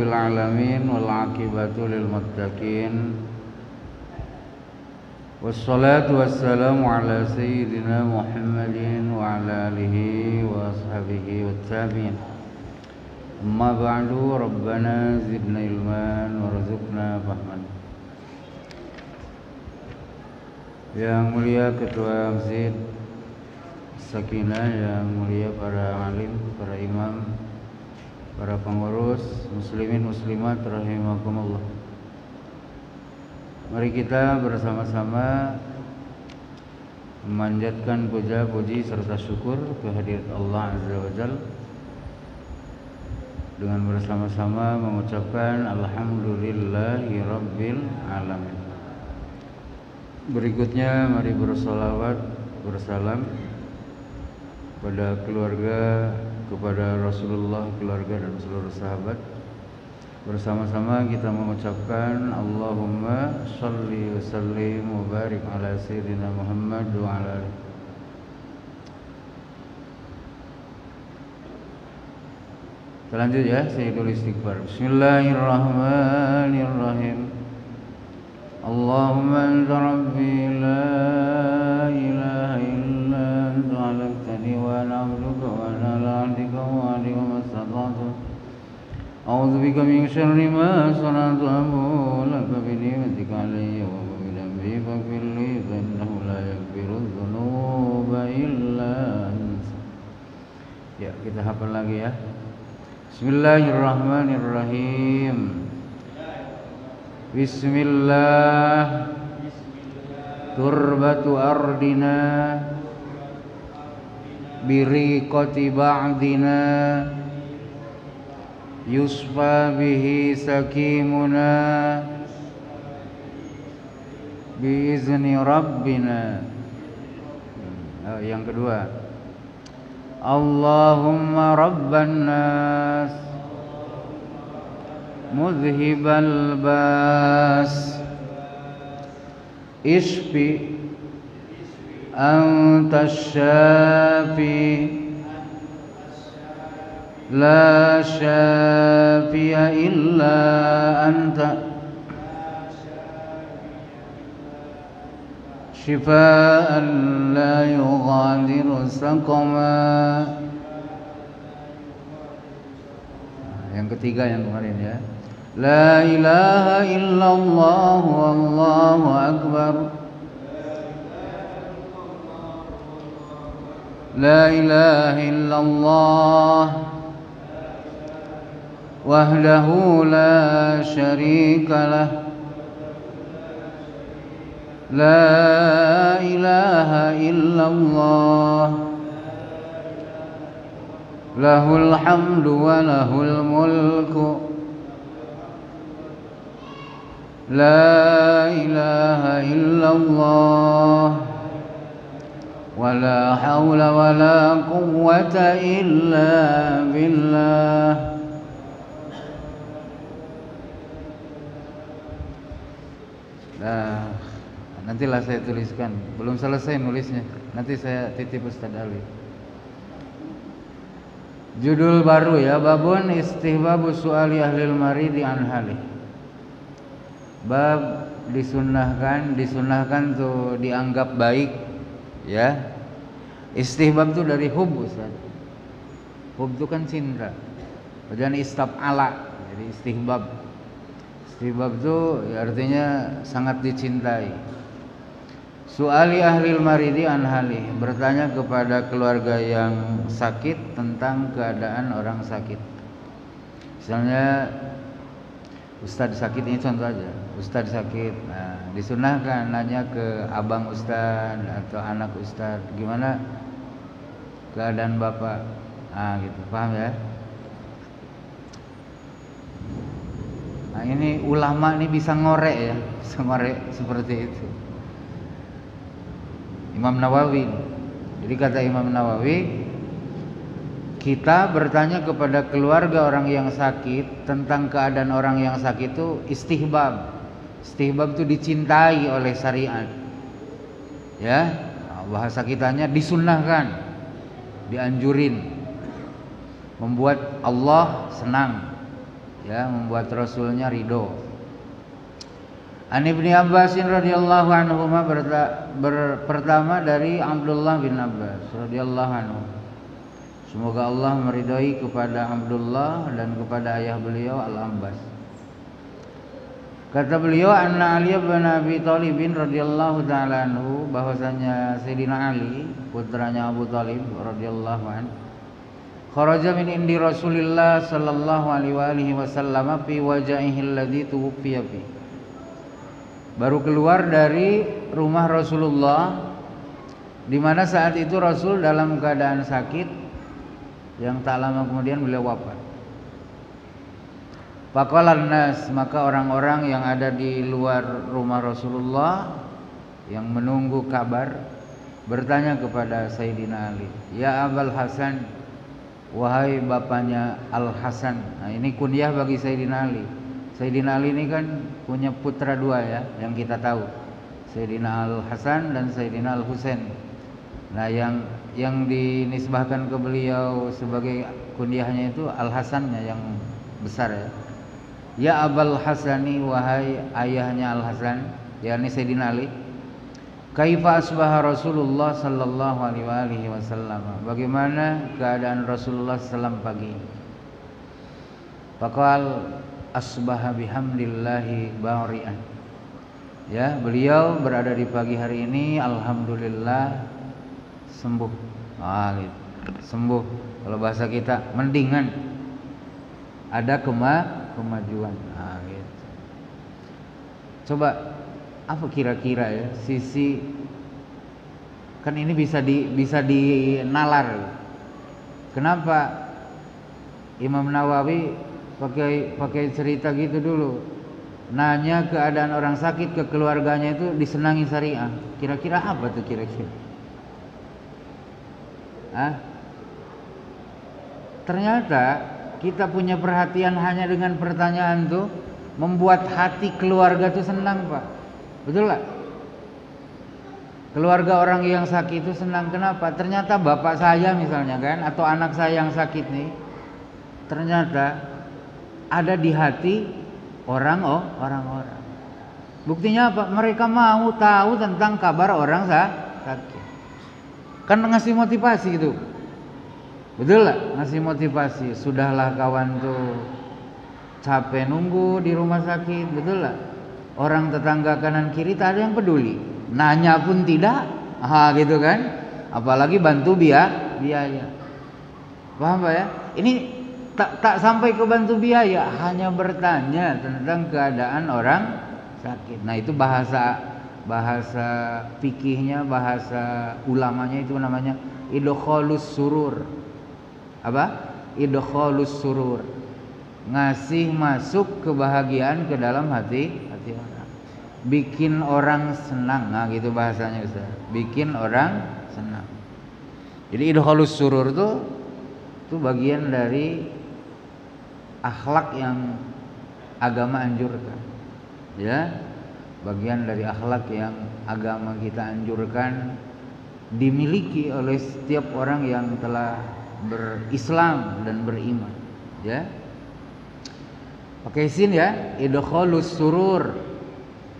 rabbil alamin wal aqibatu lil muttaqin. Wassalatu wassalamu ala sayyidina Muhammadin wa ala alihi wa ashabihi wat tabi'in. Amma ba'du, Rabbana zidna ilman warzuqna fahman. Yang mulia Ketua Masjid Sakinah, yang mulia para alim, para imam, para pengurus, muslimin muslimat rahimakumullah. Mari kita bersama-sama memanjatkan puja puji serta syukur kehadirat Allah Azza wa Jalla dengan bersama-sama mengucapkan alhamdulillahi rabbil alamin. Berikutnya mari bersolawat bersalam kepada keluarga, kepada Rasulullah, keluarga dan seluruh sahabat. Bersama-sama kita mengucapkan Allahumma shalli wa sallim wa barik ala sayyidina Muhammad wa ala alihi. Kita lanjut ya, Sayyidul Istighfar. Bismillahirrahmanirrahim. Allahumma anta rabbi la ilaha illa anta khalaqtani wa ana abduka wa ana ala ahdika wa wa'dika mastata'tu. A'udzu bika min syarri ma sana'tu abu laka bi ni'matika alayya wa bi dhanbi faghfir li fa innahu la yaghfiru dzunuba illa anta. Ya, kita hafal lagi ya. Bismillahirrahmanirrahim. Bismillah. Turbatu ardina biriqati ba'dina yusfa bihi sakimuna biizni rabbina. Yang kedua, Allahumma rabban nas mudhibal bas ishfi anta syafi la syafi'a illa anta shifaan la yughadiru saqama. Yang ketiga yang kemarin ya, la ilaha illallah wallahu akbar. La ilaha illallah wahdahu la syarika lah. La ilaha illallah lahul hamdu wa lahul mulku. La ilaha illallah wa la hawla wa la quwwata illa billah. Nah, nantilah saya tuliskan. Belum selesai nulisnya. Nanti saya titip Ustaz Ali. Judul baru ya, babun istihbabu su'ali ahlil maridi an halih. Bab disunahkan tuh dianggap baik ya. Istihbab tuh dari hub, Ustaz. Hub itu kan cinta. Jangan istab'ala. Jadi istihbab. Istihbab itu artinya sangat dicintai. Su'ali ahlil maridi an halih, bertanya kepada keluarga yang sakit tentang keadaan orang sakit. Misalnya Ustadz sakit, ini contoh aja. Ustadz sakit, nah, disunahkan nanya ke abang Ustadz atau anak Ustadz, gimana keadaan bapak? Ah gitu, paham ya? Nah ini ulama ini bisa ngorek ya, bisa ngorek seperti itu. Imam Nawawi. Jadi kata Imam Nawawi, kita bertanya kepada keluarga orang yang sakit tentang keadaan orang yang sakit itu istihbab. Istihbab itu dicintai oleh syariat. Ya, bahasa kitanya disunnahkan, dianjurin, membuat Allah senang. ya, membuat Rasulnya ridho. An Ibnu Abbas radhiyallahu anhu, pertama dari Abdullah bin Abbas radhiyallahu anhu. Semoga Allah meridhai kepada Abdullah dan kepada ayah beliau Al-Abbas. Kata beliau, anna Ali bin Abi Thalib radhiyallahu taala anhu, bahwasanya Sayyidina Ali putranya Abu Thalib radhiyallahu anhu, kharaja min indi Rasulillah sallallahu alaihi wasallam fi wajhihi alladhi tuwfiya fi. Baru keluar dari rumah Rasulullah, di mana saat itu Rasul dalam keadaan sakit yang tak lama kemudian beliau wafat. Faqalan nas, maka orang-orang yang ada di luar rumah Rasulullah yang menunggu kabar bertanya kepada Sayyidina Ali, ya Abul Hasan, wahai bapaknya Al Hasan. Nah, ini kunyah bagi Sayyidina Ali. Sayyidina Ali ini kan punya putra dua ya, yang kita tahu, Sayyidina Al Hasan dan Sayyidina Al Husain. Nah, yang dinisbahkan ke beliau sebagai kunyahnya itu Al Hasannya yang besar ya. Ya Abul Hasani, wahai ayahnya Al Hasan, yakni Sayyidina Ali. Kaifa asbaha Rasulullah sallallahu alaihi wasallam? Bagaimana keadaan Rasulullah sallam pagi? Faqal asbaha bihamdillahi bari'an. Ya, beliau berada di pagi hari ini alhamdulillah sembuh. Gitu. Sembuh. Kalau bahasa kita mendingan. Ada kemajuan. Gitu. Coba apa kira-kira ya sisi, kan ini bisa dinalar. Kenapa Imam Nawawi pakai cerita gitu dulu, nanya keadaan orang sakit ke keluarganya itu disenangi syariah. Kira-kira apa tuh kira-kira? Ternyata kita punya perhatian hanya dengan pertanyaan tuh membuat hati keluarga tuh senang, Pak. Betul gak? Keluarga orang yang sakit itu senang. Kenapa? Ternyata bapak saya misalnya kan, atau anak saya yang sakit nih, ternyata ada di hati orang-orang. Buktinya apa? Mereka mau tahu tentang kabar orang sakit. Kan ngasih motivasi gitu. Betul gak? Ngasih motivasi. Sudahlah kawan tuh capek nunggu di rumah sakit. Betul gak? Orang tetangga kanan kiri tak ada yang peduli, nanya pun tidak, gitu kan? Apalagi bantu biaya. Paham Pak ya? Ini tak sampai ke bantu biaya, hanya bertanya tentang keadaan orang sakit. Nah, itu bahasa fikihnya, bahasa ulamanya itu namanya idkhalus surur. Apa? Idkhalus surur. Ngasih masuk kebahagiaan ke dalam hati orang, bikin orang senang. Nah, gitu bahasanya Ustaz. Bikin orang senang. Jadi idkhalus surur itu bagian dari akhlak yang agama anjurkan. Ya, bagian dari akhlak yang agama kita anjurkan dimiliki oleh setiap orang yang telah berislam dan beriman. Ya. Pakai sin ya, idkhalus surur.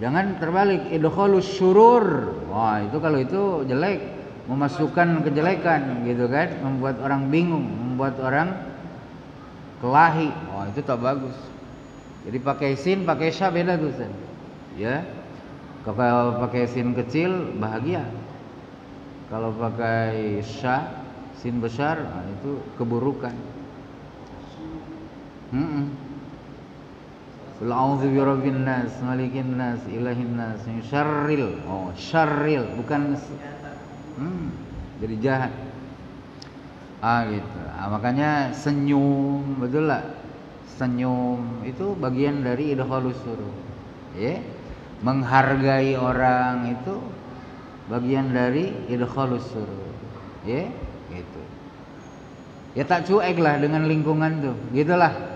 Jangan terbalik, idkhalus syurur. Wah, itu kalau itu jelek, memasukkan kejelekan gitu kan, membuat orang bingung, membuat orang kelahi. Wah, itu tak bagus. Jadi pakai sin, pakai sya beda tuh, Ustaz. Ya. Kalau pakai sin kecil bahagia. Kalau pakai sya, sin besar, nah itu keburukan. A'udzu birabbin nas, malikin nas, ilahin nas, syarril. Oh, syarril bukan jadi jahat. Gitu. Makanya senyum, betul lah. Senyum itu bagian dari idkhalus surur. Ya. Menghargai orang itu bagian dari idkhalus surur. Ya, gitu. Ya tak cuek lah dengan lingkungan tuh. Gitulah.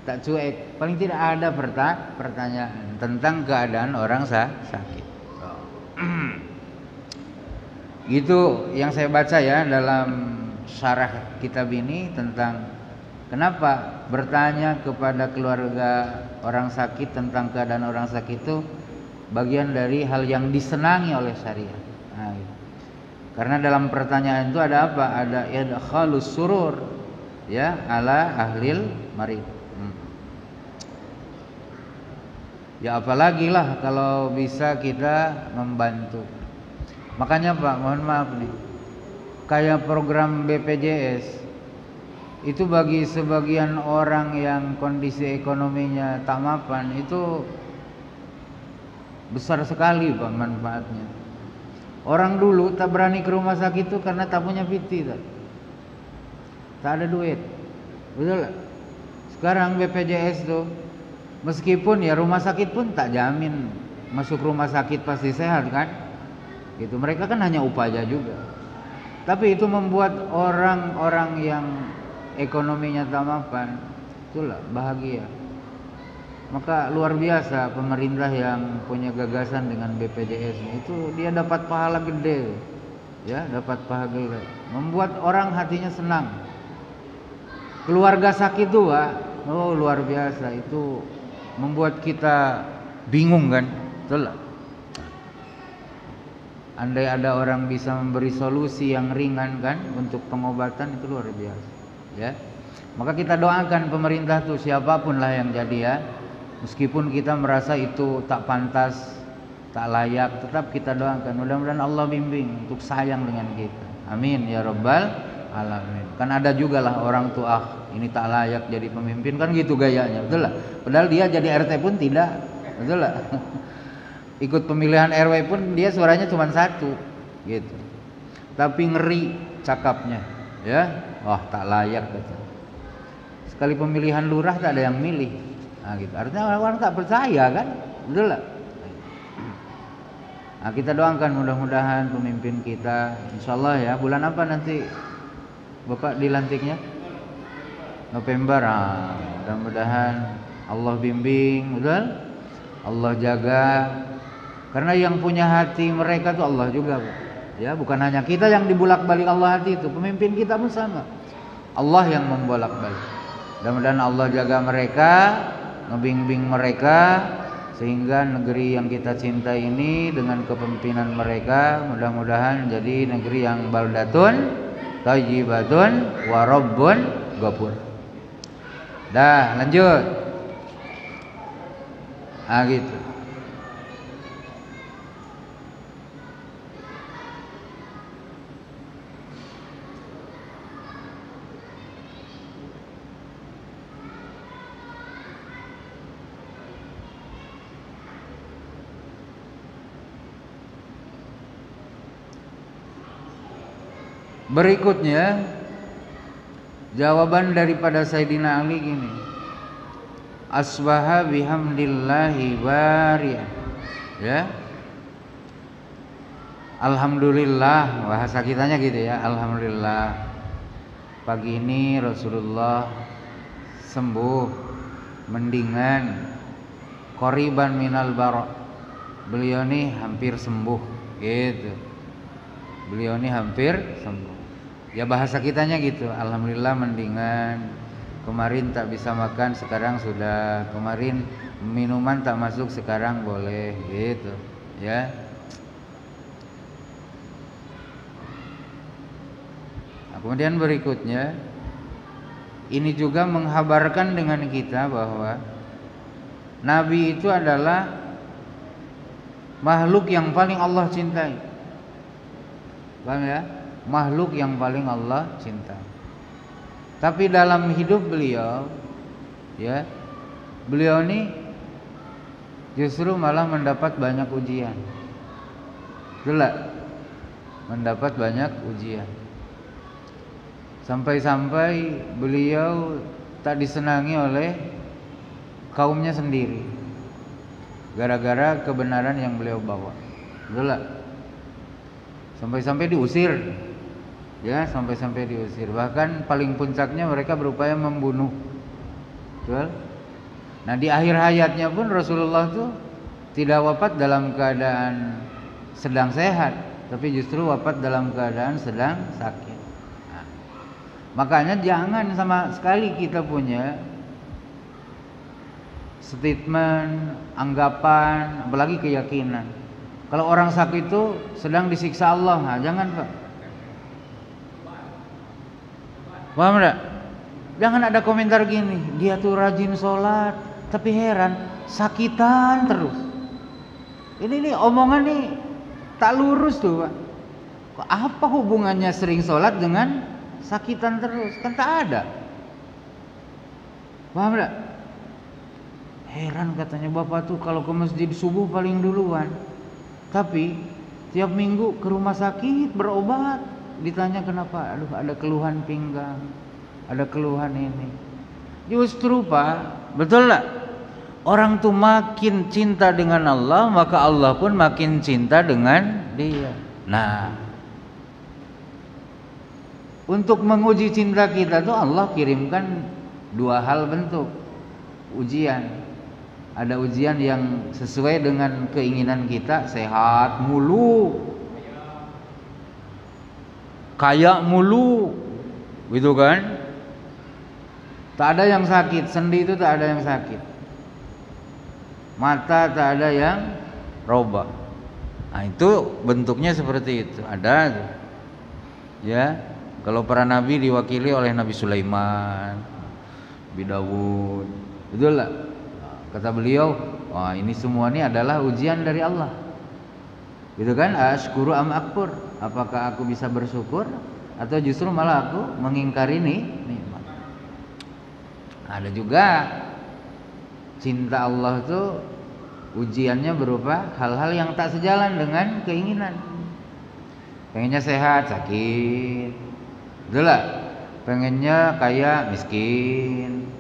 Tak cuek, paling tidak ada pertanyaan tentang keadaan orang sakit. Gitu yang saya baca ya dalam syarah kitab ini tentang Kenapa? Bertanya kepada keluarga orang sakit tentang keadaan orang sakit itu bagian dari hal yang disenangi oleh syariat. Nah, gitu. Karena dalam pertanyaan itu ada apa? Ada idkhalus surur ya ala ahlil marid. Ya apalagi lah kalau bisa kita membantu. Makanya Pak, mohon maaf nih, kayak program BPJS itu bagi sebagian orang yang kondisi ekonominya tak mapan itu besar sekali Pak manfaatnya. Orang dulu tak berani ke rumah sakit itu karena tak punya PT, tak ada duit, betul. Sekarang BPJS tuh meskipun ya rumah sakit pun tak jamin masuk rumah sakit pasti sehat kan, gitu. Mereka kan hanya upaya juga, tapi itu membuat orang-orang yang ekonominya tak mapan itulah bahagia. Maka luar biasa pemerintah yang punya gagasan dengan BPJS itu, dia dapat pahala gede, ya dapat pahala gede, membuat orang hatinya senang. Keluarga sakit tuh Pak, oh luar biasa, itu membuat kita bingung kan, betul lah. Andai ada orang bisa memberi solusi yang ringan kan untuk pengobatan, itu luar biasa, ya. Maka kita doakan pemerintah tuh siapapun lah yang jadi ya. Meskipun kita merasa itu tak pantas, tak layak, tetap kita doakan. Mudah-mudahan Allah bimbing untuk sayang dengan kita. Amin ya rabbal alamin. Kan ada juga lah orang tuh ini tak layak jadi pemimpin kan gitu gayanya, betul lah. Padahal dia jadi RT pun tidak, betul lah. Ikut pemilihan RW pun dia suaranya cuma 1, gitu. Tapi ngeri cakapnya, ya. Wah tak layak gitu. Sekali pemilihan lurah tak ada yang milih. Nah, gitu. Artinya orang-orang tak percaya kan, betul lah. Nah, kita doakan mudah-mudahan pemimpin kita, insyaallah ya. Bulan apa nanti Bapak dilantiknya? November. Mudah-mudahan Allah bimbing, betul? Allah jaga. Karena yang punya hati mereka tuh Allah juga, Pak. Ya, bukan hanya kita yang dibolak-balik Allah hati itu, pemimpin kita pun sama. Allah yang membolak-balik. Mudah-mudahan Allah jaga mereka, ngebimbing mereka, sehingga negeri yang kita cintai ini dengan kepemimpinan mereka mudah-mudahan jadi negeri yang baldatun thayyibatun wa rabbun ghafur. Dah, lanjut. Gitu. Berikutnya jawaban daripada Sayyidina Ali gini. Asbaha bihamdillahi bari'an. Ya. Alhamdulillah, bahasa kitanya gitu ya. Alhamdulillah. Pagi ini Rasulullah sembuh, mendingan, qoriban minal bara. Beliau ini hampir sembuh, gitu. Beliau ini hampir sembuh. Ya bahasa kitanya gitu, alhamdulillah mendingan. Kemarin tak bisa makan, sekarang sudah. Kemarin minuman tak masuk, sekarang boleh, gitu. Ya. Nah, kemudian berikutnya, ini juga menghabarkan dengan kita bahwa Nabi itu adalah makhluk yang paling Allah cintai. Paham ya? Makhluk yang paling Allah cinta. Tapi dalam hidup beliau, ya, beliau ini justru malah mendapat banyak ujian. Jelas, mendapat banyak ujian. Sampai-sampai beliau tak disenangi oleh kaumnya sendiri, gara-gara kebenaran yang beliau bawa. Jelas. Sampai-sampai diusir. Ya, sampai-sampai diusir. Bahkan paling puncaknya mereka berupaya membunuh. Betul? Nah, di akhir hayatnya pun Rasulullah tuh tidak wafat dalam keadaan sedang sehat, tapi justru wafat dalam keadaan sedang sakit. Nah, Makanya jangan sama sekali kita punya statement, anggapan, apalagi keyakinan. Kalau orang sakit itu sedang disiksa Allah, nah, jangan Pak. Paham enggak? Jangan ada komentar gini, dia tuh rajin sholat, tapi heran sakitan terus. Ini omongan nih tak lurus tuh Pak. Apa hubungannya sering sholat dengan sakitan terus? Kan tak ada. Paham enggak? Heran katanya bapak tuh kalau ke masjid subuh paling duluan, tapi tiap minggu ke rumah sakit berobat. Ditanya kenapa? Aduh, ada keluhan pinggang, ada keluhan ini. Justru Pak, betul lah. Orang tuh makin cinta dengan Allah, maka Allah pun makin cinta dengan dia. Nah, untuk menguji cinta kita tuh Allah kirimkan dua hal bentuk ujian. Ada ujian yang sesuai dengan keinginan kita, sehat mulu, kaya mulu, gitu kan? Tak ada yang sakit, sendi itu tak ada yang sakit, mata tak ada yang robek. Nah itu bentuknya seperti itu. Ada, ya. Kalau para nabi diwakili oleh Nabi Sulaiman, Nabi Dawud, betul lah. Kata beliau, wah ini semua ini adalah ujian dari Allah. Gitu kan? Asykuru am akfur? Apakah aku bisa bersyukur atau justru malah aku mengingkari nikmat? Ada juga cinta Allah itu ujiannya berupa hal-hal yang tak sejalan dengan keinginan. Pengennya sehat, sakit. Betul lah. Pengennya kaya, miskin.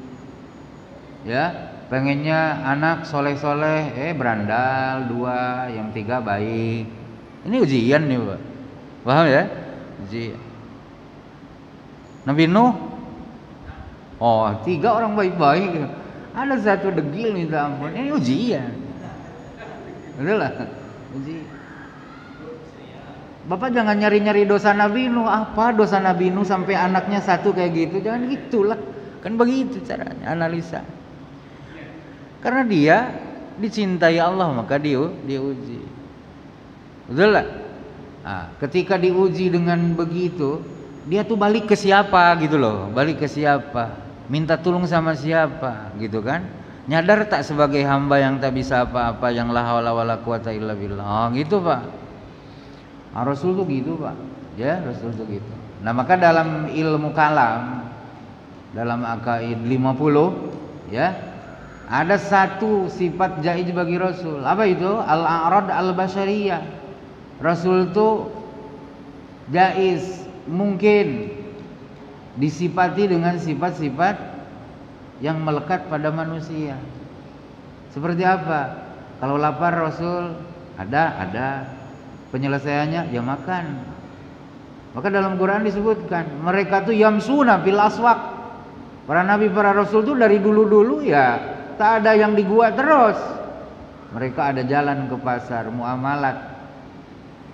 Ya. Pengennya anak soleh-soleh, berandal, 2, yang 3 baik. Ini ujian nih Pak. Paham ya? Ujian. Nabi Nuh, 3 orang baik-baik, ada 1 degil minta ampun. Ini ujian. Betul lah, ujian. Bapak jangan nyari-nyari dosa Nabi Nuh. Apa dosa Nabi Nuh sampai anaknya 1 kayak gitu? Jangan gitulah. Kan begitu caranya analisa. Karena dia dicintai Allah, maka dia diuji. Betul lah. Nah, ketika diuji dengan begitu, dia tuh balik ke siapa gitu loh. Balik ke siapa? Minta tolong sama siapa gitu kan? Nyadar tak sebagai hamba yang tak bisa apa-apa, yang la haula wala quwata illa billah. Gitu Pak. Rasul tuh gitu Pak. Ya, Rasul tuh gitu. Nah, maka dalam ilmu kalam, dalam Aqaid 50, ya, ada 1 sifat jaiz bagi Rasul. Apa itu? Al-a'rad al-basyariyah. Rasul itu jaiz, mungkin disifati dengan sifat-sifat yang melekat pada manusia. Seperti apa? Kalau lapar Rasul ada. Penyelesaiannya ya makan. Maka dalam Quran disebutkan mereka tuh yamsuna fil aswaq. Para nabi, para rasul tuh dari dulu-dulu ya tak ada yang di gua terus. Mereka ada jalan ke pasar, muamalat.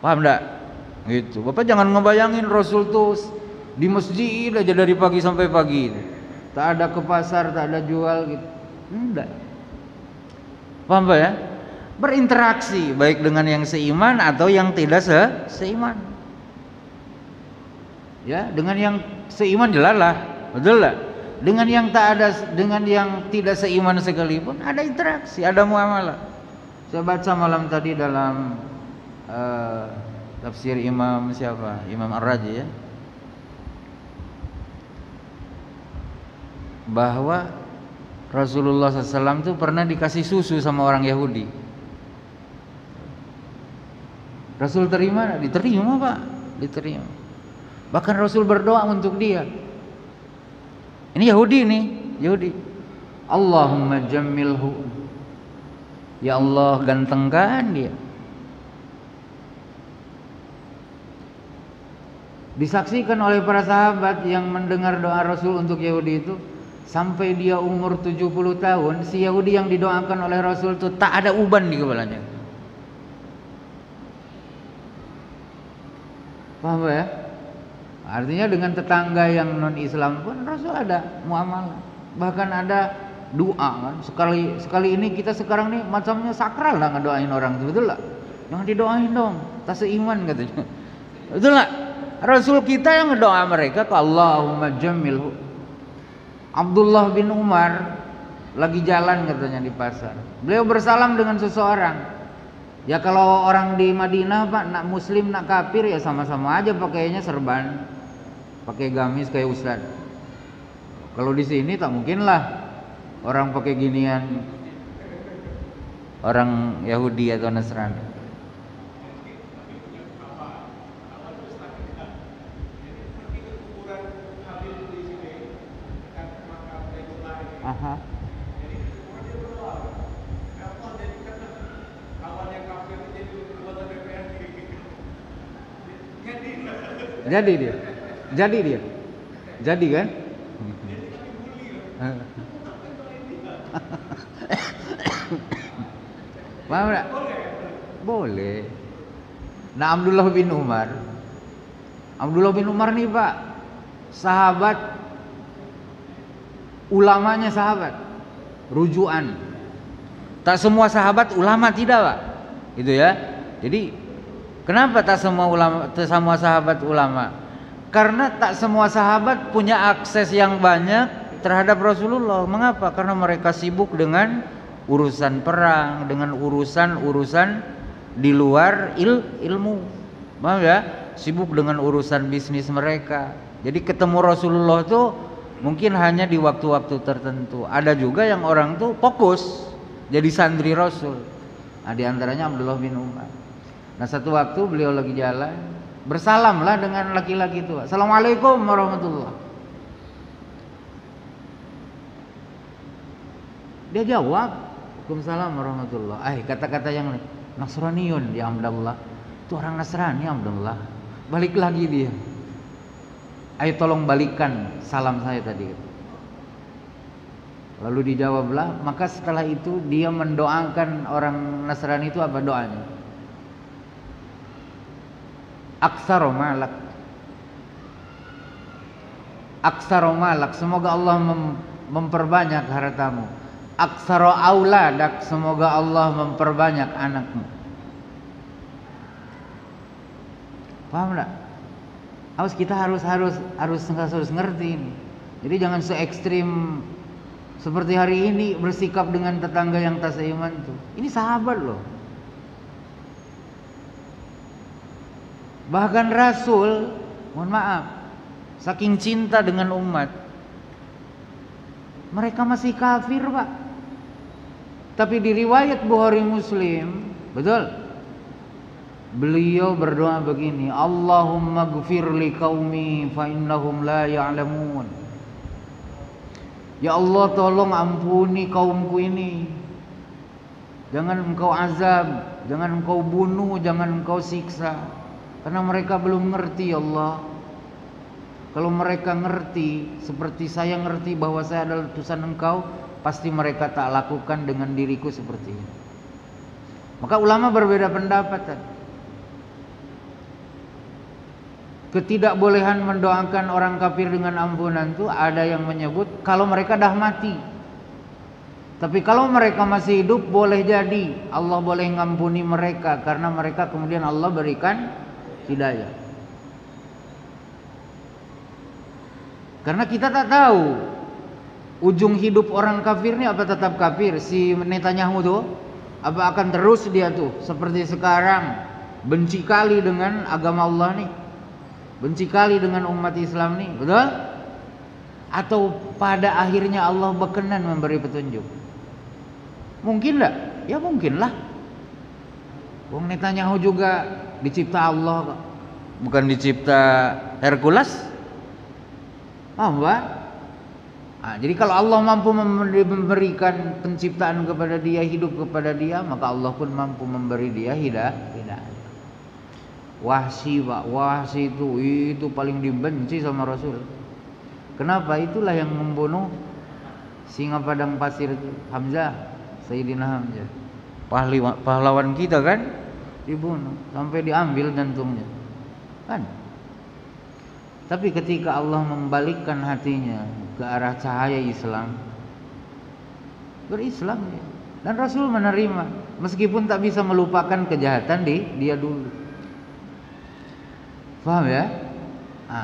Paham enggak? Gitu. Bapak jangan ngebayangin Rasul tuh di masjid aja dari pagi sampai pagi. Tak ada ke pasar, tak ada jual gitu. Enggak. Paham Pak ya? Berinteraksi baik dengan yang seiman atau yang tidak seiman. Ya, dengan yang seiman jelas lah, betul lah. Dengan yang tak ada, dengan yang tidak seiman sekalipun ada interaksi, ada muamalah. Saya baca malam tadi dalam tafsir Imam siapa? Imam Ar-Razi ya. Bahwa Rasulullah SAW itu pernah dikasih susu sama orang Yahudi. Rasul terima? Diterima Pak, diterima. Bahkan Rasul berdoa untuk dia. Ini Yahudi nih, Yahudi. Allahumma jammilhu. Ya Allah, gantengkan dia. Disaksikan oleh para sahabat yang mendengar doa Rasul untuk Yahudi itu, sampai dia umur 70 tahun, si Yahudi yang didoakan oleh Rasul itu tak ada uban di kepalanya. Paham ya? Artinya dengan tetangga yang non Islam pun Rasul ada muamalah. Bahkan ada doa kan. Sekali ini kita sekarang nih macamnya sakral lah ngedoain orang, betul lah. Jangan didoain dong, tak seiman katanya. Betul lah. Rasul kita yang ngedoa mereka ke Allahumma jammilhu. Abdullah bin Umar lagi jalan katanya di pasar. Beliau bersalam dengan seseorang. Ya kalau orang di Madinah Pak, nak muslim nak kafir ya sama-sama aja pakainya serban, pakai gamis kayak ustad. Kalau di sini tak mungkin lah orang pakai ginian, orang Yahudi atau Nasrani. Aha. Jadi dia, jadi kan? Paham tak? Boleh. Nah Abdullah bin Umar nih Pak, sahabat, ulamanya sahabat, rujukan. Tak semua sahabat ulama tidak Pak, gitu ya. Jadi kenapa tak semua sahabat ulama? Karena tak semua sahabat punya akses yang banyak terhadap Rasulullah. Mengapa? Karena mereka sibuk dengan urusan perang, dengan urusan di luar ilmu. Paham ya? Sibuk dengan urusan bisnis mereka. Jadi ketemu Rasulullah tuh mungkin hanya di waktu-waktu tertentu. Ada juga yang orang tuh fokus jadi santri Rasul. Nah, di antaranya Abdullah bin Umar. Nah, satu waktu beliau lagi jalan, bersalamlah dengan laki-laki itu. Assalamualaikum warahmatullahi. Dia jawab, Waalaikumsalam warahmatullahi. Kata-kata yang Nasraniyun ya Abdullah. Itu orang Nasrani ya Abdullah. Balik lagi dia. Ayo tolong balikan salam saya tadi. Lalu dijawablah, maka setelah itu dia mendoakan orang Nasrani itu apa doanya? Aksaro malak. Aksaro malak, semoga Allah memperbanyak hartamu. Aksaro auladak, semoga Allah memperbanyak anakmu. Paham enggak? Kita harus ngerti ini. Jadi jangan se-ekstrim seperti hari ini bersikap dengan tetangga yang tak seiman tuh. Ini sahabat loh. Bahkan Rasul, mohon maaf, saking cinta dengan umat, mereka masih kafir Pak. Tapi di riwayat Bukhari Muslim, betul, beliau berdoa begini, Allahumma gfir li qaumi fa innahum la ya'lamun. Ya Allah, tolong ampuni kaumku ini. Jangan engkau azab, jangan engkau bunuh, jangan engkau siksa, karena mereka belum ngerti ya Allah. Kalau mereka ngerti seperti saya ngerti bahwa saya adalah utusan engkau, pasti mereka tak lakukan dengan diriku seperti ini. Maka ulama berbeda pendapat. Ketidakbolehan mendoakan orang kafir dengan ampunan itu ada yang menyebut kalau mereka dah mati. Tapi kalau mereka masih hidup boleh jadi Allah boleh ngampuni mereka karena mereka kemudian Allah berikan hidayah. Karena kita tak tahu ujung hidup orang kafir ini apa tetap kafir. Si Netanyahu tuh apa akan terus dia tuh seperti sekarang benci kali dengan agama Allah nih, benci kali dengan umat Islam nih, betul? Atau pada akhirnya Allah berkenan memberi petunjuk? Mungkin enggak? Ya mungkin lah. Wong Netanyahu juga dicipta Allah, bukan dicipta Hercules. Paham Pak? Nah, jadi kalau Allah mampu memberikan penciptaan kepada dia, hidup kepada dia, maka Allah pun mampu memberi dia hidayah. Wahsy Pak, Wahsy itu paling dibenci sama Rasul. Kenapa? Itulah yang membunuh singa padang pasir itu, Hamzah, Sayyidina Hamzah. Pahlawan kita kan dibunuh sampai diambil jantungnya. Kan? Tapi ketika Allah membalikkan hatinya ke arah cahaya Islam, berislam dia. Dan Rasul menerima, meskipun tak bisa melupakan kejahatan di dia dulu. Paham ya?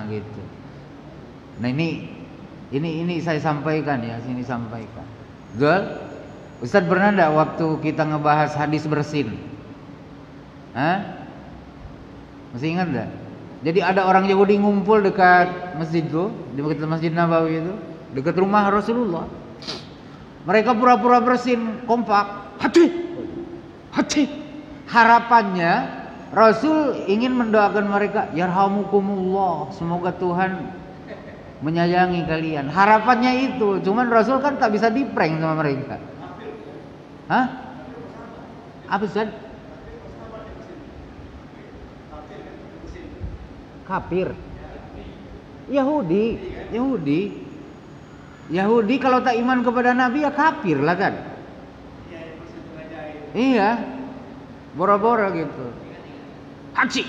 Gitu. Nah ini saya sampaikan ya, sini sampaikan. Betul? Ustaz pernah enggak waktu kita ngebahas hadis bersin? Masih ingat enggak? Jadi ada orang Yahudi ngumpul dekat masjid itu, di dekat Masjid Nabawi itu, dekat rumah Rasulullah. Mereka pura-pura bersin, kompak, hati. Harapannya Rasul ingin mendoakan mereka, yarhamukumullah, semoga Tuhan menyayangi kalian. Harapannya itu, cuman Rasul kan tak bisa diprank sama mereka. Apa Ustaz? Kafir. Yahudi kalau tak iman kepada Nabi ya kafir lah kan. Iya. Bora-bora gitu. Haji.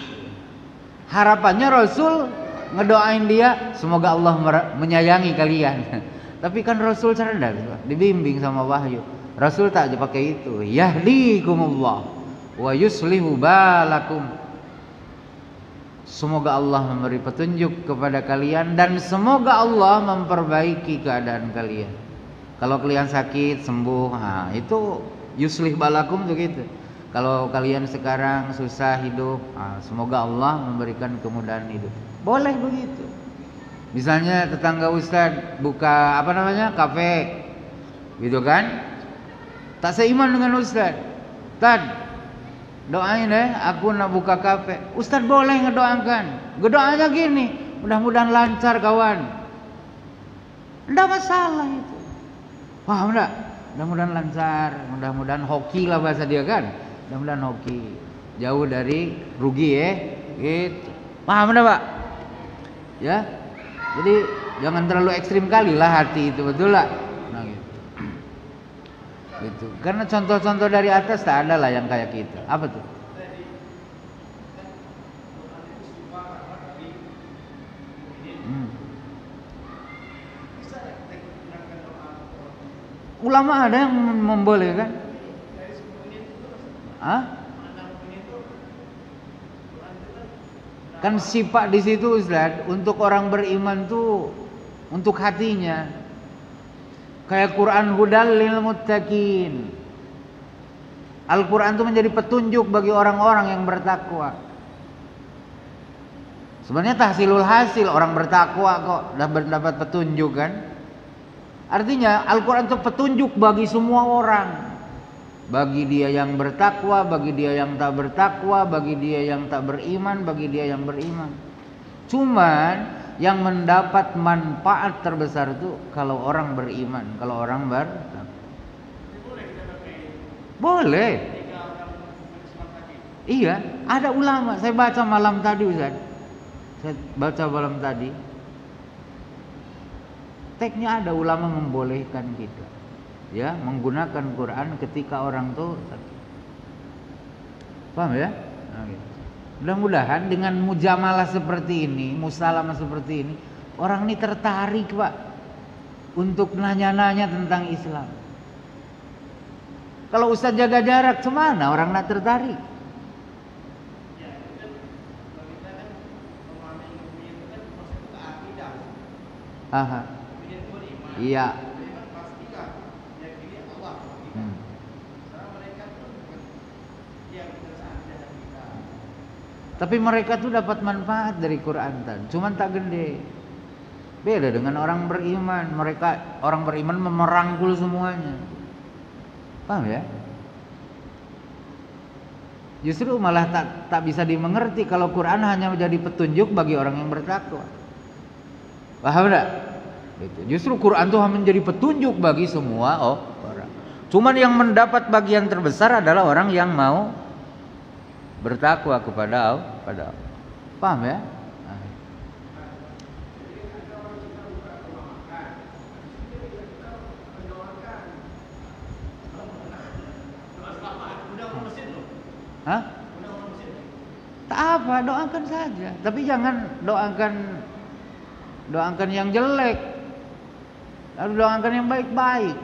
Harapannya Rasul ngedoain dia, semoga Allah menyayangi kalian. Tapi kan Rasul cerdas, dibimbing sama wahyu. Rasul tak aja pakai itu. Yahdikumullah wa yuslihu balakum. Semoga Allah memberi petunjuk kepada kalian dan semoga Allah memperbaiki keadaan kalian. Kalau kalian sakit sembuh, itu yuslih balakum tuh gitu. Kalau kalian sekarang susah hidup, semoga Allah memberikan kemudahan hidup. Boleh begitu. Misalnya tetangga Ustaz buka kafe, gitu kan? Tak seiman dengan Ustaz. Doain aku nak buka kafe. Ustaz boleh ngedoakan. Doanya gini, mudah-mudahan lancar kawan. Enggak masalah itu. Paham enggak? Mudah-mudahan lancar, mudah-mudahan hoki lah bahasa dia kan. Mudah-mudahan hoki. Jauh dari rugi gitu. Paham enggak, Pak? Ya. Jadi jangan terlalu ekstrim kali lah hati itu, betul lah. Nah gitu. Karena contoh-contoh dari atas tak ada lah yang kayak kita. Apa tuh? Ulama ada yang membolehkan? Kan sifat di situ Ustaz, untuk orang beriman tuh untuk hatinya. Kayak Quran hudal lil muttaqin. Al-Quran itu menjadi petunjuk bagi orang-orang yang bertakwa. Sebenarnya tahsilul hasil, orang bertakwa kok dapat petunjuk kan. Artinya Al-Quran itu petunjuk bagi semua orang. Bagi dia yang bertakwa, bagi dia yang tak bertakwa, bagi dia yang tak beriman, bagi dia yang beriman. Cuman yang mendapat manfaat terbesar itu kalau orang beriman, kalau orang bertakwa. Boleh. Iya, ada ulama. Saya baca malam tadi Ustaz. Saya baca malam tadi. Teksnya ada ulama membolehkan kita ya menggunakan Quran ketika orang tuh paham ya? Gitu. Mudah-mudahan dengan mujamalah seperti ini, musalamah seperti ini, orang ini tertarik Pak untuk nanya-nanya tentang Islam. Kalau Ustaz jaga jarak, kemana orang nak tertarik? Iya. Tapi mereka tuh dapat manfaat dari Quran cuman tak gede. Beda dengan orang beriman. Mereka orang beriman merangkul semuanya. Paham ya? Justru malah tak bisa dimengerti kalau Quran hanya menjadi petunjuk bagi orang yang bertakwa. Paham enggak? Gitu. Justru Quran itu menjadi petunjuk bagi semua orang. Cuman yang mendapat bagian terbesar adalah orang yang mau bertakwa kepada Allah. Paham ya? Tak apa, doakan saja. Tapi jangan doakan doakan yang jelek, lalu doakan yang baik-baik.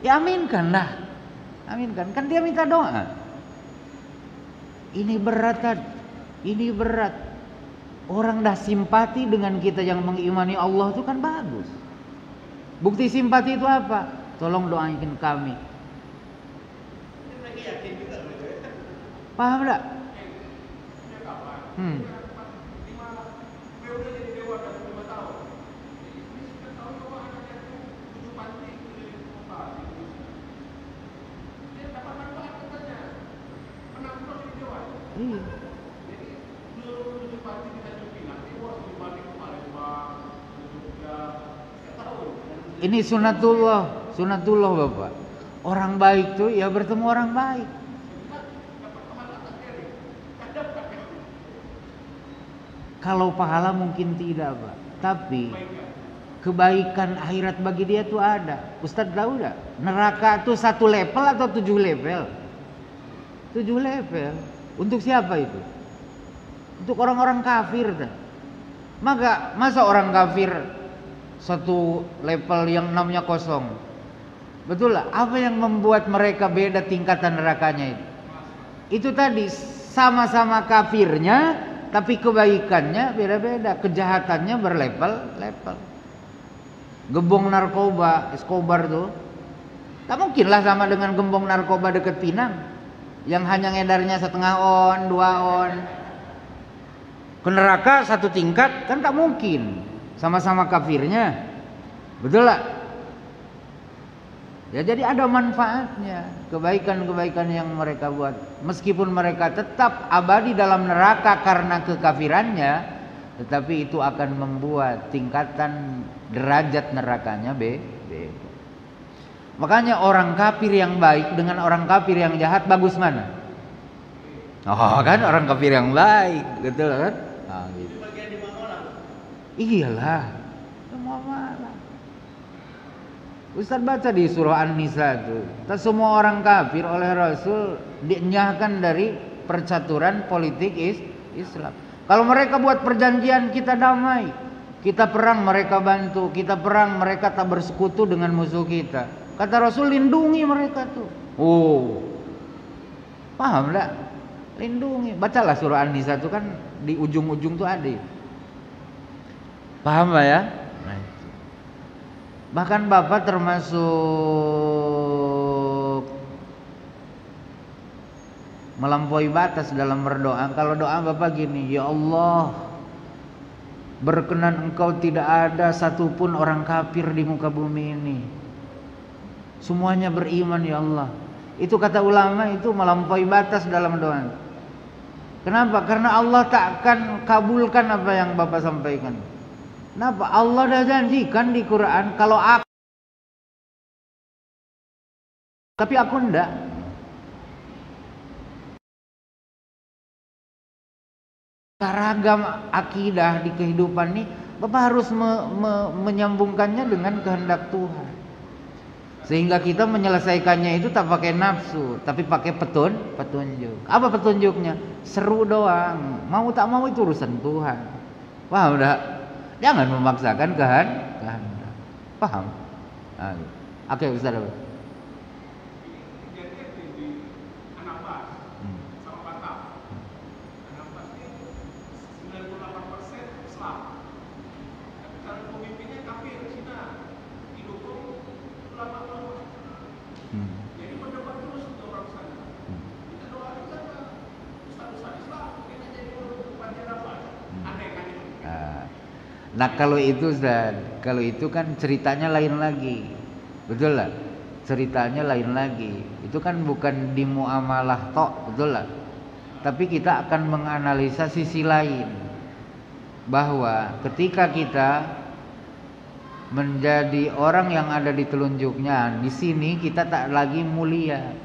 Ya aminkan lah, aminkan. Kan dia minta doa. Ini berat kan? Ini berat. Orang dah simpati dengan kita yang mengimani Allah itu kan bagus. Bukti simpati itu apa? Tolong doain kami. Paham tak? Iya. Ini sunatullah, sunatullah Bapak. Orang baik tuh ya bertemu orang baik. Kalau pahala mungkin tidak Pak, tapi kebaikan akhirat bagi dia tuh ada. Ustadz tahu enggak? Neraka tuh 1 level atau 7 level? 7 level. Untuk siapa itu? Untuk orang-orang kafir. Masa orang kafir 1 level yang 6-nya kosong? Betul lah. Apa yang membuat mereka beda tingkatan nerakanya itu? Itu tadi sama-sama kafirnya, tapi kebaikannya beda-beda, kejahatannya berlevel-level. Gembong narkoba, Escobar tuh, tak mungkinlah sama dengan gembong narkoba deket Pinang, yang hanya ngedarnya 1,5 on, 2 on. Ke neraka 1 tingkat, kan tak mungkin. Sama-sama kafirnya, betul lah. Ya jadi ada manfaatnya, kebaikan-kebaikan yang mereka buat. Meskipun mereka tetap abadi dalam neraka karena kekafirannya, tetapi itu akan membuat tingkatan derajat nerakanya beda. Makanya orang kafir yang baik dengan orang kafir yang jahat bagus mana? Oh kan orang kafir yang baik, betul kan? Nah, gitu. Iyalah, muamalah. Ustaz baca di surah An-Nisa itu, tak semua orang kafir oleh Rasul dienyahkan dari percaturan politik Islam. Kalau mereka buat perjanjian kita damai, kita perang mereka bantu, kita perang mereka tak bersekutu dengan musuh kita. Kata Rasul lindungi mereka tuh. Oh, paham tak? Lindungi. Bacalah surah An-Nisa itu kan di ujung-ujung tuh ada. Paham Pak ya? Bahkan Bapak termasuk melampaui batas dalam berdoa. Kalau doa Bapak gini, ya Allah, berkenan Engkau tidak ada satupun orang kafir di muka bumi ini, semuanya beriman ya Allah. Itu kata ulama itu melampaui batas dalam doa. Kenapa? Karena Allah tak akan kabulkan apa yang Bapak sampaikan. Kenapa? Allah dah janjikan di Quran kalau aku, tapi aku enggak. Ragam akidah di kehidupan ini, Bapak harus menyambungkannya dengan kehendak Tuhan. Sehingga kita menyelesaikannya itu tak pakai nafsu, tapi pakai petunjuk. Apa petunjuknya? Seru doang. Mau tak mau itu urusan Tuhan. Paham enggak? Jangan memaksakan kehendak. Paham? Nah, oke, Ustaz. Nah kalau itu Ustaz, kalau itu kan ceritanya lain lagi, betul lah. Ceritanya lain lagi. Itu kan bukan di muamalah tok, betul lah. Tapi kita akan menganalisa sisi lain, bahwa ketika kita menjadi orang yang ada di telunjuknya, di sini kita tak lagi mulia.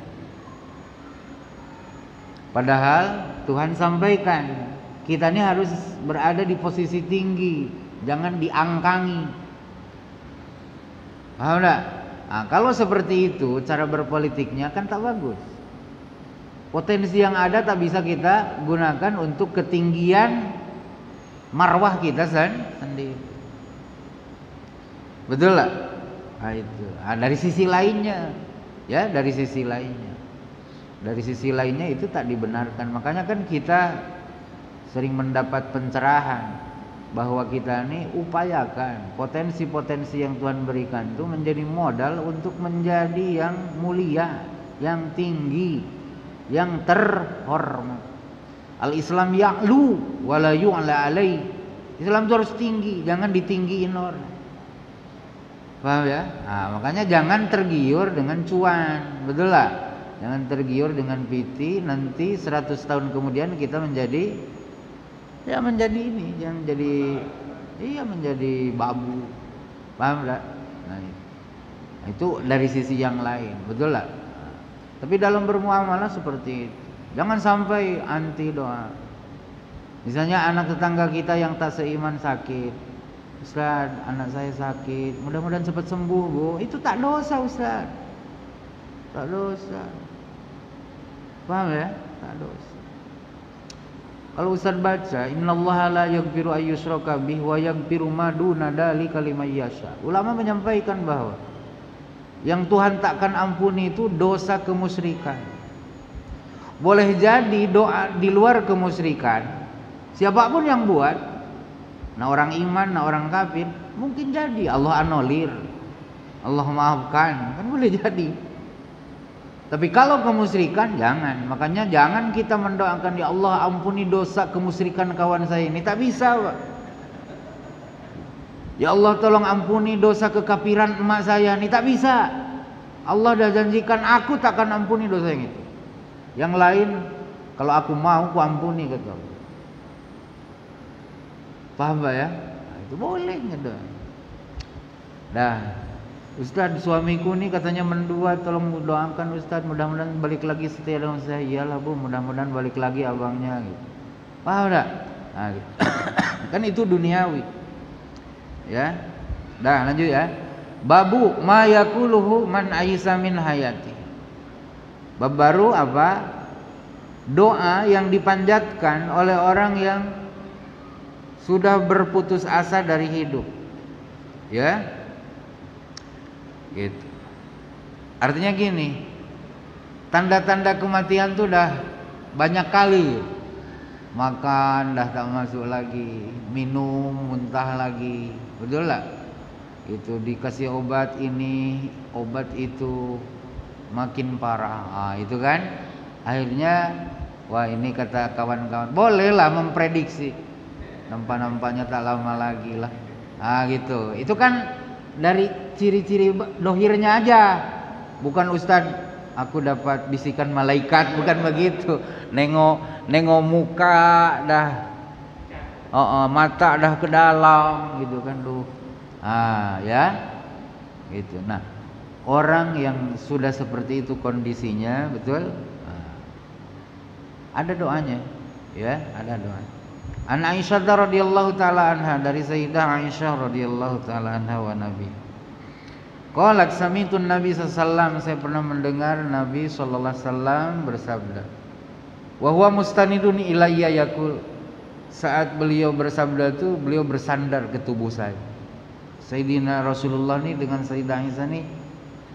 Padahal Tuhan sampaikan kita ini harus berada di posisi tinggi. Jangan diangkangi. Paham enggak? Nah, kalau seperti itu cara berpolitiknya kan tak bagus. Potensi yang ada tak bisa kita gunakan untuk ketinggian marwah kita sendiri. Betul lah. Nah, itu. Nah, dari sisi lainnya, ya dari sisi lainnya itu tak dibenarkan. Makanya kan kita sering mendapat pencerahan bahwa kita ini upayakan potensi-potensi yang Tuhan berikan itu menjadi modal untuk menjadi yang mulia, yang tinggi, yang terhormat. Al-Islam ya'lu wa la yu'la alaih. Islam itu harus tinggi, jangan ditinggiin orang. Paham ya? Nah, makanya jangan tergiur dengan cuan, betul lah? Jangan tergiur dengan piti, nanti 100 tahun kemudian kita menjadi ini, yang menjadi babu. Paham tak? Nah, itu dari sisi yang lain, betul lah? Tapi dalam bermuamalah seperti itu. Jangan sampai anti doa. Misalnya anak tetangga kita yang tak seiman sakit, Ustaz, anak saya sakit, mudah-mudahan cepat sembuh, Bu. Itu tak dosa, Ustaz. Tak dosa. Paham ya? Tak dosa. Kalau Ustaz baca, innallaha la yaghfiru ayyushraka bih wa yaghfiru ma duna dzalika liman yasha. Ulama menyampaikan bahwa yang Tuhan takkan ampuni itu dosa kemusyrikan. Boleh jadi doa di luar kemusyrikan, siapapun yang buat, nah orang iman, nah orang kafir, mungkin jadi Allah anolir, Allah maafkan, kan boleh jadi. Tapi kalau kemusyrikan jangan. Makanya jangan kita mendoakan, ya Allah ampuni dosa kemusyrikan kawan saya ini, tak bisa, Pak. Ya Allah tolong ampuni dosa kekafiran emak saya ini, tak bisa. Allah dah janjikan aku takkan ampuni dosa yang itu. Yang lain kalau aku mau aku ampuni, kata Allah. Paham Pak ya? Nah, itu boleh gitu. Dah, Ustaz, suamiku nih katanya mendua, tolong doakan Ustaz, mudah-mudahan balik lagi setia dengan saya. Iyalah Bu, mudah-mudahan balik lagi abangnya gitu. Paham tak? Nah, gitu. Kan itu duniawi. Ya. Dah, lanjut ya. Babu ma yaquluhu man aisa min hayati. Bab baru apa? Doa yang dipanjatkan oleh orang yang sudah berputus asa dari hidup. Ya. Gitu. Artinya gini, tanda-tanda kematian tuh dah banyak kali. Makan dah tak masuk lagi, minum muntah lagi, betul lah? Itu dikasih obat ini, obat itu, makin parah. Ah, itu kan akhirnya, wah ini kata kawan-kawan, bolehlah memprediksi, nampak-nampaknya tak lama lagi lah. Ah gitu. Itu kan dari ciri-ciri dohirnya aja, bukan Ustaz aku dapat bisikan malaikat, bukan begitu. Nengok muka dah, mata dah ke dalam gitu kan tuh. Ah ya, gitu. Nah, orang yang sudah seperti itu kondisinya, betul, ada doanya, ya, ada doanya. An Aisyah radhiyallahu taala anha, dari Sayyidah Aisyah radhiyallahu taala anha wa nabi. Qalat sami'tu Nabi sallallahu alaihi wasallam, saya pernah mendengar Nabi sallallahu alaihi wasallam bersabda. Wa huwa mustanidun ilayya yaqul. Saat beliau bersabda itu, beliau bersandar ke tubuh saya. Sayyidina Rasulullah ini dengan Sayyidah Aisyah ini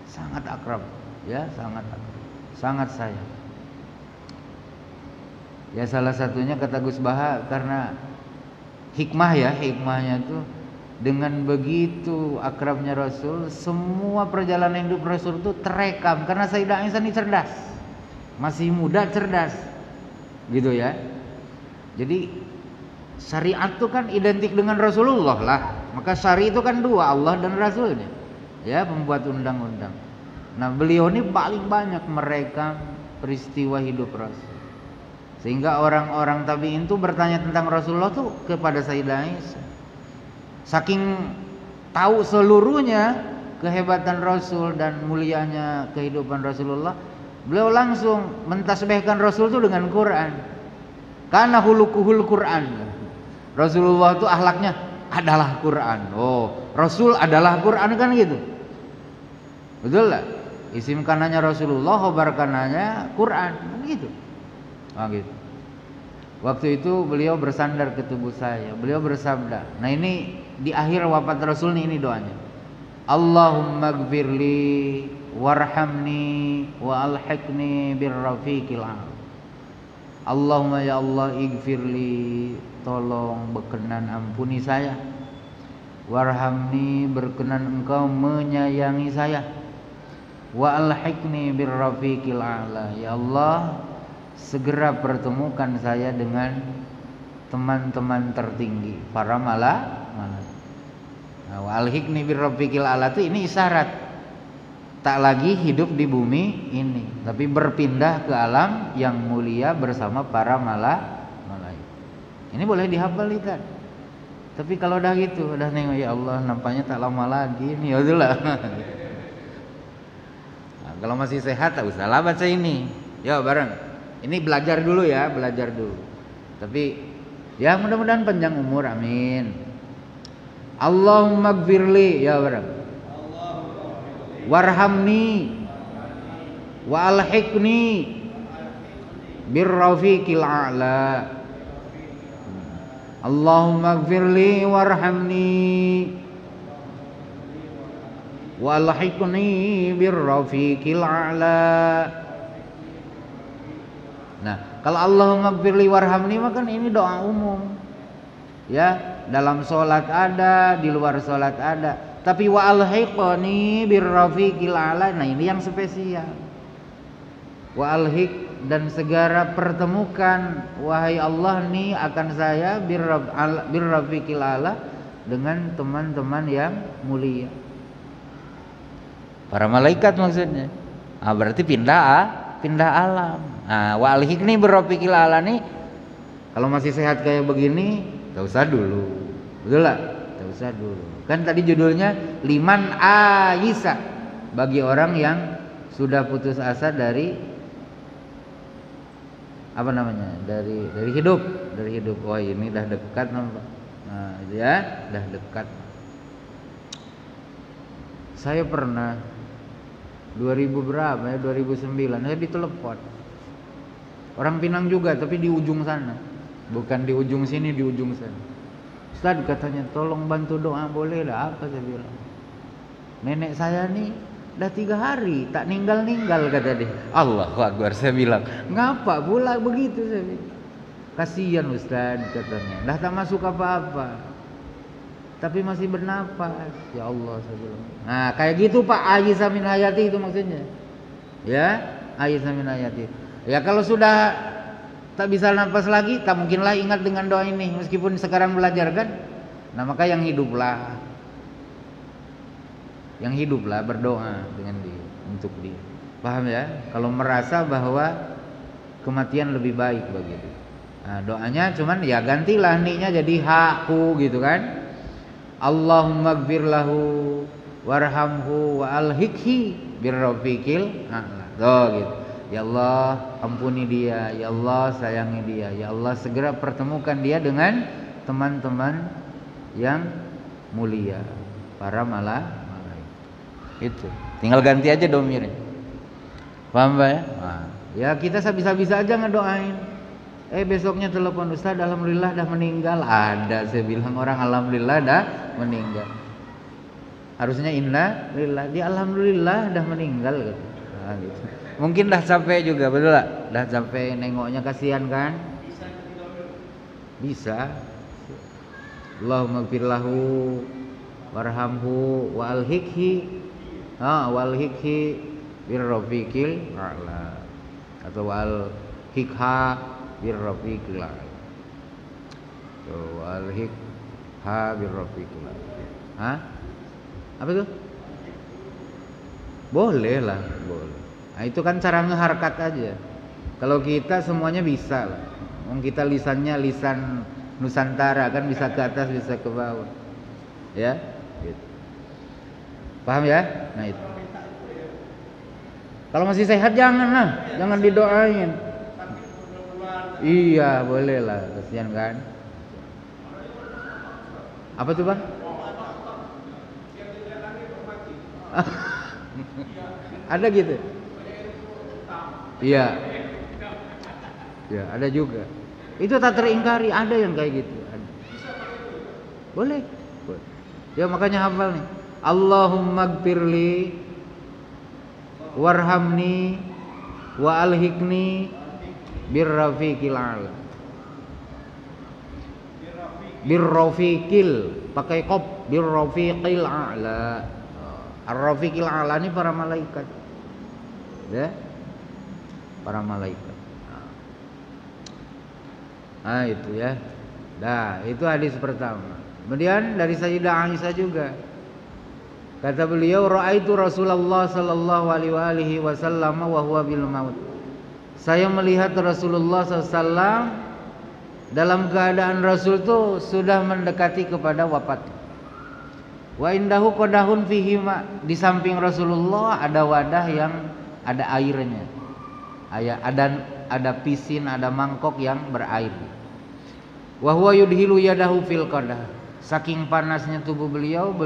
sangat akrab, ya, sangat akrab, sangat sayang. Ya salah satunya kata Gus Baha, karena hikmah ya, hikmahnya itu dengan begitu akrabnya Rasul, semua perjalanan hidup Rasul itu terekam. Karena Sayyidah Aisyah ini cerdas, masih muda, cerdas, gitu ya. Jadi syariat itu kan identik dengan Rasulullah lah. Maka syari itu kan dua, Allah dan Rasulnya, ya, pembuat undang-undang. Nah beliau ini paling banyak merekam peristiwa hidup Rasul, sehingga orang-orang tabi'in itu bertanya tentang Rasulullah tuh kepada Sayyidah Aisyah. Saking tahu seluruhnya kehebatan Rasul dan mulianya kehidupan Rasulullah, beliau langsung mentasbihkan Rasul itu dengan Quran. Karena hulukuhul Quran, Rasulullah itu akhlaknya adalah Quran. Oh, Rasul adalah Quran, kan gitu. Betul lah. Isim kanannya Rasulullah, khobar kanannya Quran, kan gitu. Oh, gitu. Waktu itu beliau bersandar ke tubuh saya. Beliau bersabda. Nah ini di akhir wafat Rasul nih, ini doanya. Allahumma gfirli warhamni wa alhiqni birrafiqil a'la. Allahumma ya Allah igfirli, tolong berkenan ampuni saya. Warhamni, berkenan engkau menyayangi saya. Wa alhiqni birrafiqil a'la, ya Allah segera pertemukan saya dengan teman-teman tertinggi, para malaikat. Nah, wa alhiqni birrafiqil a'la itu ini isyarat tak lagi hidup di bumi ini, tapi berpindah ke alam yang mulia bersama para malaikat. Ini boleh dihafal kan? Tapi kalau udah gitu, udah nengok, ya Allah nampaknya tak lama lagi nih, ya udahlah. Nah, kalau masih sehat tak usah lah baca ini. Yuk bareng. Ini belajar dulu ya, belajar dulu. Tapi ya mudah-mudahan panjang umur, amin. Allahumma gfirli, ya bareng. Warhamni wa alhiqni birrafiqil a'la. Allahumma gfirli warhamni wa alhiqni birrafiqil a'la. Nah, kalau Allahumma gfirli warhamni maka ini doa umum. Ya, dalam sholat ada, di luar sholat ada. Tapi wa alhiqni birrafiqil a'la, nah ini yang spesial. Wa alhiq, dan segera pertemukan wahai Allah nih akan saya birrafiqil a'la, dengan teman-teman yang mulia, para malaikat maksudnya. Ah berarti pindah alam. Nah, wa alhiqni birrafiqil a'la nih kalau masih sehat kayak begini, enggak usah dulu. Betul lah? Enggak usah dulu. Kan tadi judulnya liman ayisa, bagi orang yang sudah putus asa dari apa namanya? Dari hidup. Wah, ini dah dekat nampak. Nah, ya, dah dekat. Saya pernah 2000 berapa ya? 2009 saya ditelepon. Orang Pinang juga, tapi di ujung sana. Bukan di ujung sini, di ujung sana. Ustaz katanya tolong bantu doa, boleh lah? Apa saya bilang? Nenek saya nih dah 3 hari tak ninggal kata dia. Allahu Akbar, saya bilang. Ngapa pula begitu saya bilang. Kasihan Ustaz katanya. Dah tak masuk apa-apa. Tapi masih bernapas. Ya Allah saya bilang. Nah, kayak gitu Pak, ayisa min hayati itu maksudnya. Ya, ayisa min hayati. Ya kalau sudah tak bisa nafas lagi, tak mungkinlah ingat dengan doa ini meskipun sekarang belajar kan. Nah maka yang hiduplah berdoa dengan dia, untuk dia. Paham ya? Kalau merasa bahwa kematian lebih baik bagi dia. Nah, doanya cuman ya gantilah niknya jadi hakku gitu kan. Allahumma gfir lahu warhamhu wa alhiqhi birrafiqil a'la. Tuh gitu. Ya Allah ampuni dia, ya Allah sayangi dia, ya Allah segera pertemukan dia dengan teman-teman yang mulia, para malaikat. Itu tinggal ganti aja domirnya. Paham Pak ya? Nah, ya kita bisa-bisa aja ngedoain. Besoknya telepon, Ustaz alhamdulillah dah meninggal. Ada saya bilang orang alhamdulillah dah meninggal. Harusnya inna lillah, dia alhamdulillah dah meninggal gitu. Nah, gitu. Mungkin dah capek juga, betul lah? Dah capek nengoknya, kasihan kan? Bisa. Allahumma gfir lahu warhamhu wa alhiqhi birrafiqil a'la, atau wa alhiqha birrafiqil a'la. Wa alhiqha birrafiqil a'la. Hah? Apa itu? Boleh lah, boleh. Nah, itu kan cara ngeharkat aja. Kalau kita semuanya bisa lah. Kita lisannya lisan Nusantara kan, bisa ke atas bisa ke bawah. Ya, gitu. Paham ya? Nah itu. Kalau masih sehat jangan didoain. Iya, boleh lah, kasihan kan. Apa tuh Bang? Ada gitu. Iya. Ya, ada juga. Itu tak teringkari, ada yang kayak gitu. Ada. Boleh. Ya makanya hafal nih. Allahumma gfirli warhamni wa alhiqni birrafiqil a'la. Birrafiqil, pakai qaf, birrafiqil a'la. Ar-rafiqil a'la ini para malaikat. Ya. Para malaikat. Nah, itu ya. Nah, itu hadis pertama. Kemudian dari Sayyidah Aisyah juga. Kata beliau, ra'aitu Rasulullah sallallahu alaihi wasallam wa huwa bil maut. Saya melihat Rasulullah SAW dalam keadaan Rasul itu sudah mendekati kepada wafat. Wa indahu qadahun fihi ma. Di samping Rasulullah ada wadah yang ada airnya. Ada pisin, ada mangkok yang berair. Wa huwa yudhilu yadahu fil qadah. Saking panasnya tubuh beliau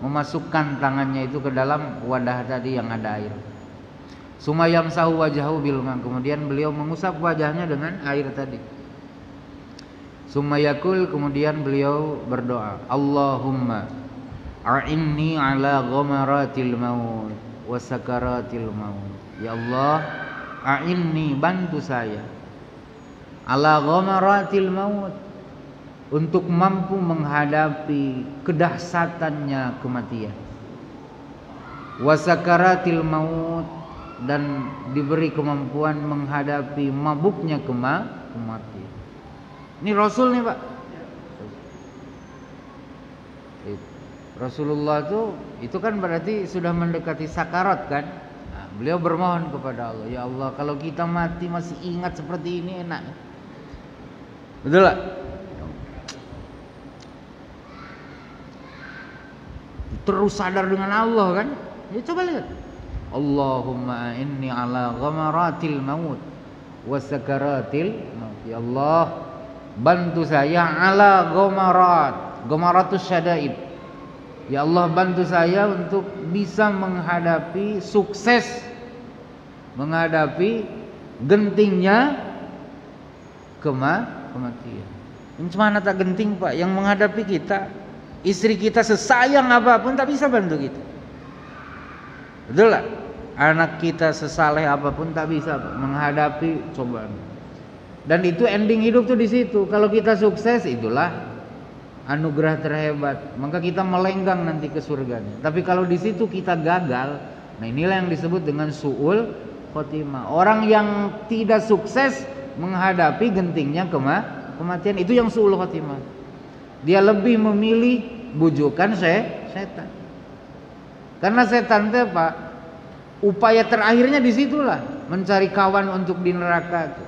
memasukkan tangannya itu ke dalam wadah tadi yang ada air. Sumayam sahu wajahu bil ma. Kemudian beliau mengusap wajahnya dengan air tadi. Sumayakul, kemudian beliau berdoa, Allahumma a'inni ala ghamaratil maut wa sakaratil maut. Ya Allah, a'inni, bantu saya ala ghamaratil maut, untuk mampu menghadapi kedahsatannya kematian, wasakaratil maut, dan diberi kemampuan menghadapi mabuknya kematian. Ini Rasul nih Pak. Rasulullah itu kan berarti sudah mendekati sakarat kan. Nah, beliau bermohon kepada Allah, ya Allah, kalau kita mati masih ingat seperti ini enak. Betul lah. Terus sadar dengan Allah kan. Ya coba lihat. Allahumma inni ala ghamaratil maut wa sakaratil maut. Ya Allah, bantu saya ala ghamaratus syada'id. Ya Allah, bantu saya untuk bisa menghadapi, sukses menghadapi gentingnya kematian. Ini mana tak genting Pak, yang menghadapi kita, istri kita sesayang apapun tak bisa bantu kita. Betul lah. Anak kita sesaleh apapun tak bisa Pak menghadapi cobaan. Dan itu ending hidup tuh di situ. Kalau kita sukses, itulah anugerah terhebat. Maka kita melenggang nanti ke surganya. Tapi kalau di situ kita gagal, nah inilah yang disebut dengan su'ul khotimah. Orang yang tidak sukses menghadapi gentingnya kematian, itu yang su'ul khotimah. Dia lebih memilih bujukan setan. Karena setan itu Pak, upaya terakhirnya disitulah, mencari kawan untuk di neraka itu.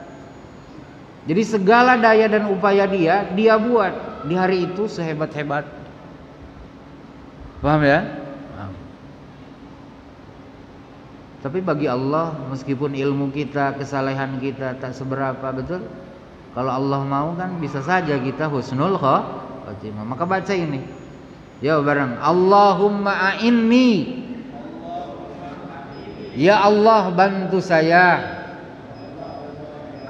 Jadi segala daya dan upaya dia buat di hari itu sehebat-hebat. Paham ya? Paham. Tapi bagi Allah, meskipun ilmu kita, kesalehan kita tak seberapa, betul? Kalau Allah mau kan bisa saja kita husnul khotimah. Maka baca ini. Ya bareng. Allahumma a'inni. Ya Allah, bantu saya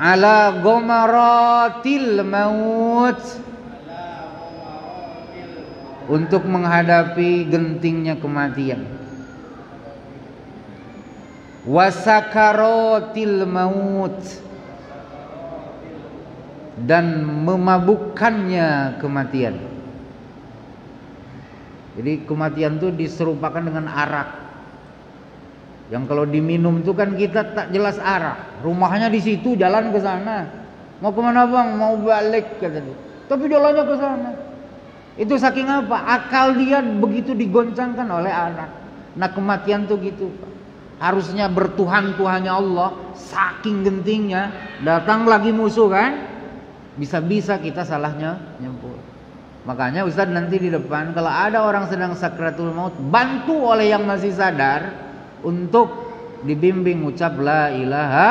ala ghamaratil maut, untuk menghadapi gentingnya kematian, wasakaratil maut, dan memabukkannya kematian. Jadi kematian itu diserupakan dengan arak, yang kalau diminum itu kan kita tak jelas arah. Rumahnya di situ, jalan ke sana. Mau kemana bang? Mau balik katanya. Tapi jalannya ke sana. Itu saking apa? Akal dia begitu digoncangkan oleh arak. Nah kematian tuh gitu. Harusnya bertuhan-tuhannya Allah, saking gentingnya, datang lagi musuh kan, bisa-bisa kita salahnya nyempur. Makanya Ustaz nanti di depan kalau ada orang sedang sakratul maut, bantu oleh yang masih sadar untuk dibimbing ucap la ilaha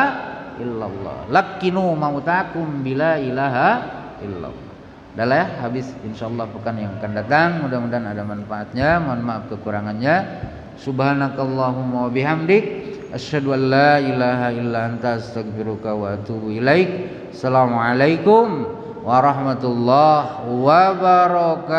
illallah. Lakinu mautakum bila ilaha illallah. Dah lah ya, habis insyaallah pekan yang akan datang. Mudah-mudahan ada manfaatnya. Mohon maaf kekurangannya. Subhanakallahumma wa bihamdik asyhadu an la ilaha illa anta astaghfiruka wa atubu ilaik. Assalamualaikum warahmatullahi wabarakatuh.